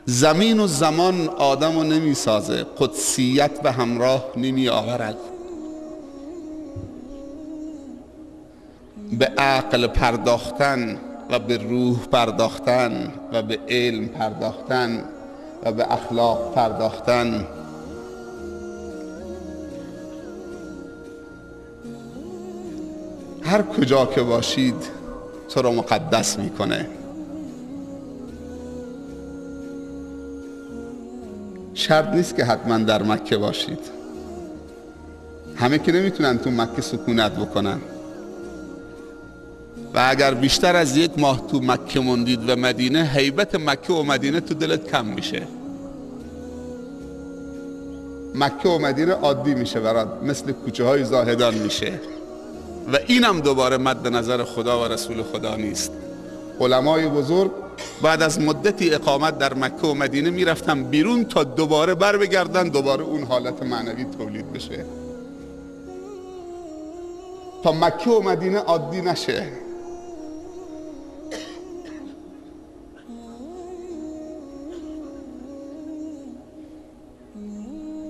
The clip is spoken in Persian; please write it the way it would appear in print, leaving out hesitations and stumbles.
زمین و زمان آدمو نمی سازه، قدسیت به همراه نمی آورد. به عقل پرداختن و به روح پرداختن و به علم پرداختن و به اخلاق پرداختن هر کجا که باشید تو رو مقدس میکنه. شرط نیست که حتما در مکه باشید، همه که نمیتونن تو مکه سکونت بکنن و اگر بیشتر از 1 ماه تو مکه موندید و مدینه، هیبت مکه و مدینه تو دلت کم میشه. مکه و مدینه عادی میشه برات، مثل کوچه های زاهدان میشه و اینم دوباره مد نظر خدا و رسول خدا نیست. علمای بزرگ بعد از مدتی اقامت در مکه و مدینه میرفتن بیرون تا دوباره بر بگردن، دوباره اون حالت معنوی تولید بشه تا مکه و مدینه عادی نشه.